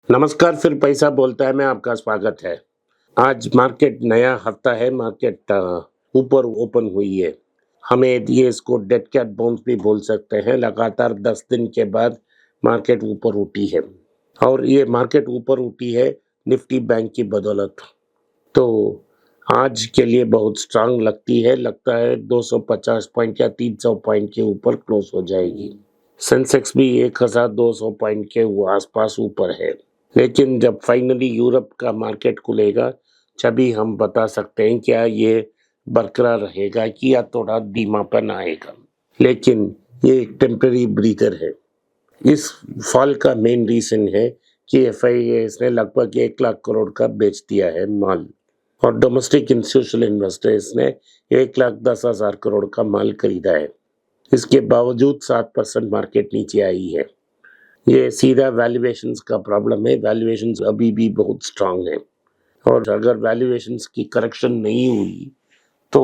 नमस्कार, फिर पैसा बोलता है में आपका स्वागत है। आज मार्केट नया हफ्ता है, मार्केट ऊपर ओपन हुई है। हमें ये इसको डेड कैट बाउंस भी बोल सकते हैं। लगातार 10 दिन के बाद मार्केट ऊपर उठी है और ये मार्केट ऊपर उठी है निफ्टी बैंक की बदौलत। तो आज के लिए बहुत स्ट्रांग लगती है, लगता है 250 पॉइंट या 300 पॉइंट के ऊपर क्लोज हो जाएगी। सेंसेक्स भी 1200 पॉइंट के आसपास ऊपर है। लेकिन जब फाइनली यूरोप का मार्केट खुलेगा तभी हम बता सकते हैं क्या ये बरकरार रहेगा कि या थोड़ा धीमापन आएगा। लेकिन ये एक टेम्पररी ब्रीथर है। इस फॉल का मेन रीजन है कि एफआईएस ने लगभग 1 लाख करोड़ का बेच दिया है माल और डोमेस्टिक इंस्टीट्यूशनल इन्वेस्टर्स ने 1,10,000 करोड़ का माल खरीदा है। इसके बावजूद 7% मार्केट नीचे आई है। ये सीधा वैल्यूएशंस का प्रॉब्लम है। वैल्यूएशंस अभी भी बहुत स्ट्रांग है और अगर वैल्यूएशंस की करेक्शन नहीं हुई तो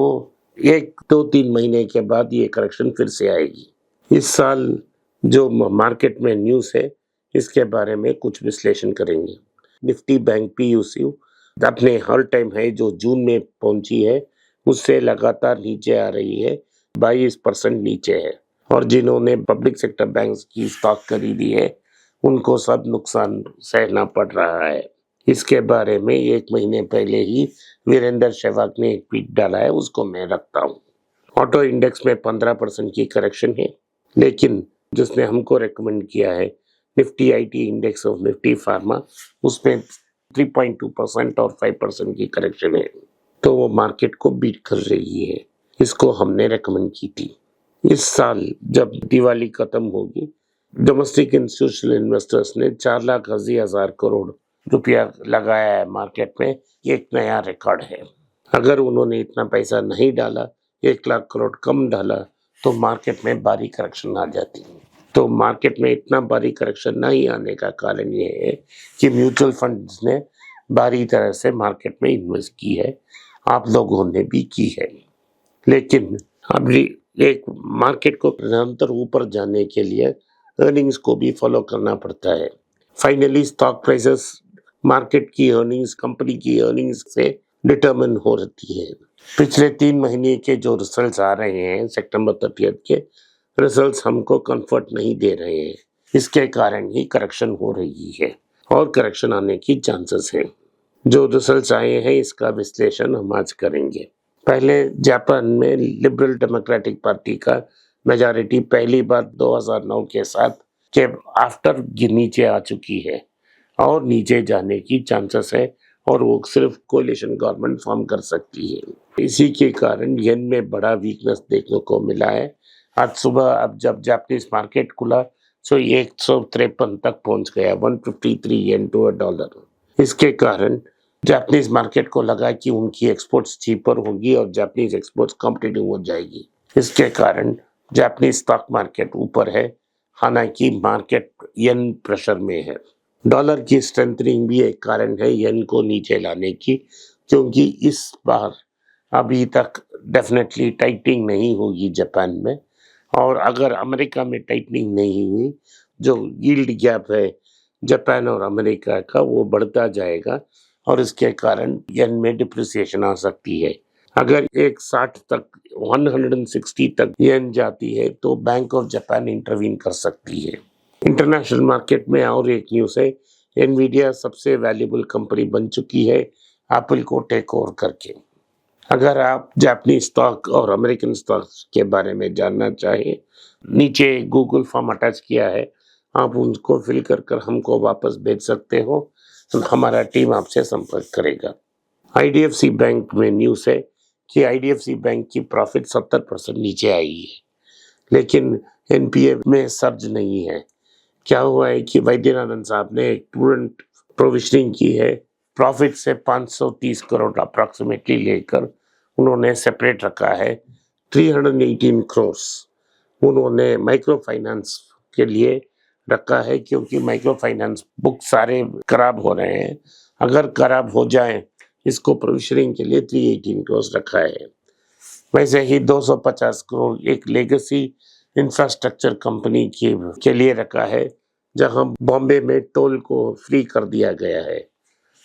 1-2-3 महीने के बाद ये करेक्शन फिर से आएगी। इस साल जो मार्केट में न्यूज़ है इसके बारे में कुछ विश्लेषण करेंगे। निफ्टी बैंक पीयूसी अपने हर टाइम है जो जून में पहुंची है उससे लगातार नीचे आ रही है, 22% नीचे है। और जिन्होंने पब्लिक सेक्टर बैंक्स की स्टॉक खरीदी है उनको सब नुकसान सहना पड़ रहा है। इसके बारे में 1 महीने पहले ही वीरेंद्र सहवाग ने एक ट्वीट डाला है, उसको मैं रखता हूँ। ऑटो इंडेक्स में 15% की करेक्शन है, लेकिन जिसने हमको रेकमेंड किया है Nifty IT index of Nifty pharma, उसमें 3.2% और 5% की करेक्शन है, तो वो मार्केट को बीट कर रही है। इसको हमने रेकमेंड की थी। इस साल जब दिवाली खत्म होगी, डोमेस्टिक इंस्टीट्यूशनल इन्वेस्टर्स ने 4,80,000 करोड़ रुपया लगाया है मार्केट में। ये एक नया रिकॉर्ड है। अगर उन्होंने इतना पैसा नहीं डाला, 1 लाख करोड़ कम डाला, तो मार्केट में भारी करेक्शन आ जाती है। तो मार्केट में इतना भारी करेक्शन नहीं आने का कारण ये है कि म्यूचुअल फंड्स ने भारी तरह से मार्केट में इन्वेस्ट की है, आप लोगों ने भी की है। लेकिन अभी एक मार्केट को निरंतर ऊपर जाने के लिए अर्निंग्स को भी फॉलो करना पड़ता है। फाइनली स्टॉक प्राइसेस मार्केट की अर्निंग्स, कंपनी की अर्निंग्स से डिटरमिन हो रही है। पिछले 3 महीने के जो रिजल्ट्स आ रहे हैं सितंबर 30 के रिजल्ट्स हमको कंफर्ट नहीं दे रहे हैं। इसके कारण ही करेक्शन हो रही है और करेक्शन आने की चांसेस है। जो रिजल्ट्स आए हैं इसका विश्लेषण हम आज करेंगे। पहले जापान में लिबरल डेमोक्रेटिक पार्टी का मेजॉरिटी पहली बार 2009 के साथ के आफ्टर नीचे आ चुकी है और नीचे जाने की चांसेस है और वो सिर्फ कोलिशन गवर्नमेंट फॉर्म कर सकती है। इसी के कारण येन में बड़ा वीकनेस देखने को मिला है। आज सुबह अब जब जापानीज मार्केट खुला तो 153 तक पहुंच गया, 153 येन टू अ डॉलर। इसके कारण जापानीज मार्केट को लगा कि उनकी एक्सपोर्ट्स चीपर होगी और जापानीज एक्सपोर्ट्स कॉम्पिटिटिव हो जाएगी। इसके कारण जापानीज स्टॉक मार्केट ऊपर है, हालांकि मार्केट येन प्रेशर में है। डॉलर की स्ट्रेंथनिंग भी एक कारण है येन को नीचे लाने की, क्योंकि इस बार अभी तक डेफिनेटली टाइटनिंग नहीं होगी जापान में, और अगर अमेरिका में टाइटनिंग नहीं हुई, जो यील्ड गैप है जापान और अमेरिका का वो बढ़ता जाएगा और इसके कारण येन में डिप्रिसिएशन आ सकती है। अगर 160 तक 160 तक येन जाती है तो बैंक ऑफ जापान इंटरवीन कर सकती है। इंटरनेशनल मार्केट में और एक न्यूज़ है, एनवीडिया सबसे वैल्यूएबल कंपनी बन चुकी है एप्पल को टेक ओवर करके। अगर आप जापानीज स्टॉक और अमेरिकन स्टॉक के बारे में जानना चाहें, नीचे गूगल फॉर्म अटैच किया है, आप उनको फिल कर हमको वापस भेज सकते हो, तो हमारा टीम आपसे संपर्क करेगा। आईडीएफसी बैंक में न्यूज़ है कि आईडीएफसी बैंक की प्रॉफिट 70% नीचे आई है, लेकिन एनपीए में सर्ज नहीं है। क्या हुआ है कि वैद्यनाथन साहब ने एक प्रूडेंट प्रोविजनिंग की है, प्रॉफिट से 530 करोड़ अप्रॉक्सीमेटली लेकर उन्होंने सेपरेट रखा है 318 करोड़ उन्होंने माइक्रो फाइनेंस के लिए रखा है, क्योंकि माइक्रो फाइनेंस बुक सारे खराब हो रहे हैं। अगर खराब हो जाए इसको प्रोविजनिंग के लिए 318 करोड़ रखा है। वैसे ही 250 करोड़ एक लेगेसी इंफ्रास्ट्रक्चर कंपनी के लिए रखा है, जहां बॉम्बे में टोल को फ्री कर दिया गया है।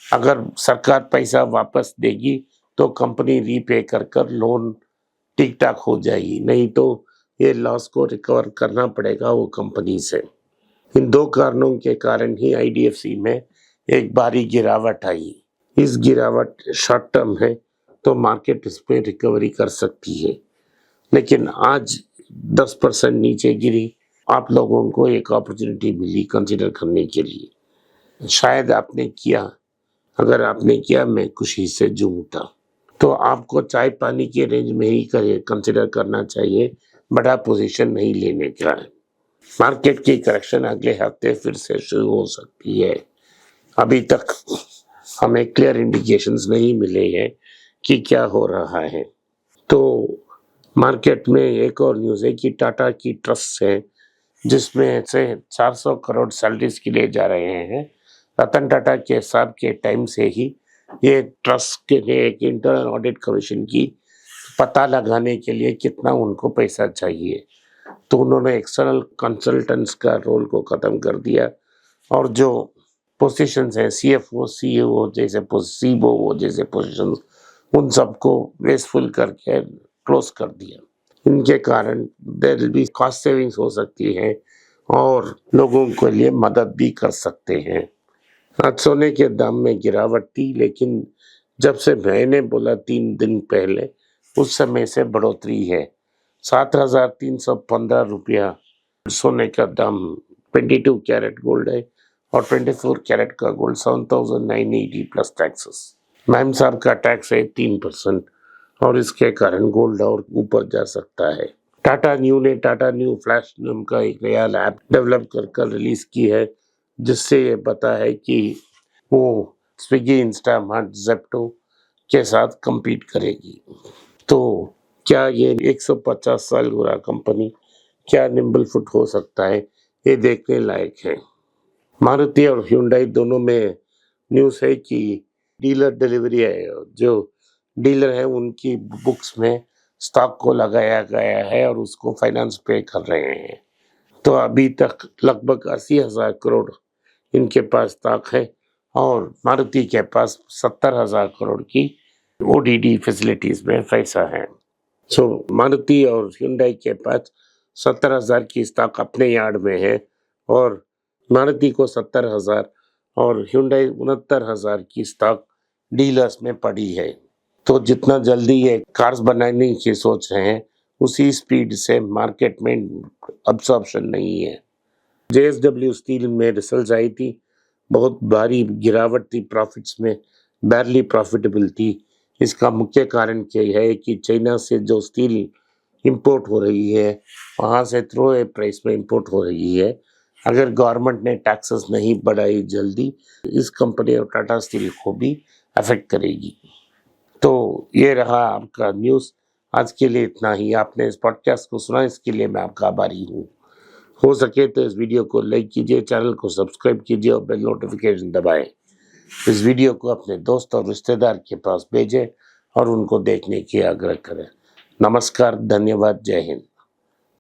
अगर सरकार पैसा वापस देगी तो कंपनी रीपे कर लोन ठीक ठाक हो जाएगी, नहीं तो ये लॉस को रिकवर करना पड़ेगा वो कंपनी से। इन दो कारणों के कारण ही आईडीएफसी में एक भारी गिरावट आई। इस गिरावट शॉर्ट टर्म है तो मार्केट इस पे रिकवरी कर सकती है, लेकिन आज 10% नीचे गिरी, आप लोगों को एक अपॉर्चुनिटी मिली कंसीडर करने के लिए। शायद आपने किया, अगर आपने किया मैं खुशी से झूम उठा। तो आपको चाय पानी के रेंज में ही कंसीडर करना चाहिए, बड़ा पोजीशन नहीं लेने का है। मार्केट की करेक्शन अगले हफ्ते फिर से शुरू हो सकती है। अभी तक हमें क्लियर इंडिकेशंस नहीं मिले हैं कि क्या हो रहा है। तो मार्केट में एक और न्यूज़ है कि टाटा की ट्रस्ट है जिसमें से 400 करोड़ सैलरीज के लिए जा रहे हैं। रतन टाटा के साहब के टाइम से ही ये ट्रस्ट के लिए एक इंटरनल ऑडिट कमीशन की पता लगाने के लिए कितना उनको पैसा चाहिए, तो उन्होंने एक्सटर्नल कंसल्टेंट्स का रोल को ख़त्म कर दिया और जो पोजीशंस हैं सीएफओ सीईओ जैसे सीबो जैसे पोजीशंस, उन सबको वेस्टफुल करके क्लोज कर दिया। इनके कारण there will be cost savings हो सकती है और लोगों के लिए मदद भी कर सकते हैं। आज सोने के दाम में गिरावट थी, लेकिन जब से मैंने बोला 3 दिन पहले उस समय से बढ़ोतरी है। 7,315 रुपया सोने का दाम 22 कैरेट गोल्ड है और 24 कैरेट का गोल्ड 7,980 प्लस टैक्सेस। मैम साहब का टैक्स है 3% और इसके कारण गोल्ड और ऊपर जा सकता है। टाटा न्यू ने टाटा न्यू फ्लैश नाम का एक नया ऐप डेवलप कर रिलीज की है, जिससे ये पता है कि वो स्विगी, इंस्टामार्ट, ज़ेप्टो के साथ compete करेगी। तो क्या ये 150 साल बुरा कंपनी क्या निम्बल फुट हो सकता है, ये देखने लायक है। मारुति और ह्युंडई दोनों में न्यूज़ है कि डीलर डिलीवरी है, जो डीलर है उनकी बुक्स में स्टॉक को लगाया गया है और उसको फाइनेंस पे कर रहे हैं। तो अभी तक लगभग 80,000 करोड़ इनके पास स्टॉक है और मारुति के पास 70,000 करोड़ की ओडीडी फैसिलिटीज में पैसा है। सो मारुति और ह्युंडई के पास 70,000 की स्टॉक अपने यार्ड में है और मारुति को 70,000 और ह्युंडई 69,000 की स्टॉक डीलर्स में पड़ी है। तो जितना जल्दी ये कार्स बनाने की सोच रहे हैं उसी स्पीड से मार्केट में अब्सॉर्प्शन नहीं है। जेएसडब्ल्यू स्टील में रिजल्ट्स आई थी, बहुत भारी गिरावट थी प्रॉफिट्स में, बैरली प्रॉफिटेबल थी। इसका मुख्य कारण क्या है कि चाइना से जो स्टील इंपोर्ट हो रही है वहाँ से थ्रो प्राइस में इंपोर्ट हो रही है। अगर गवर्नमेंट ने टैक्सेस नहीं बढ़ाई जल्दी, इस कंपनी और टाटा स्टील को भी अफेक्ट करेगी। तो ये रहा आपका न्यूज़। आज के लिए इतना ही। आपने इस पॉडकास्ट को सुना, इसके लिए मैं आपका आभारी हूँ। हो सके तो इस वीडियो को लाइक कीजिए, चैनल को सब्सक्राइब कीजिए और बेल नोटिफिकेशन दबाएं। इस वीडियो को अपने दोस्त और रिश्तेदार के पास भेजें और उनको देखने की आग्रह करें। नमस्कार, धन्यवाद, जय हिंद।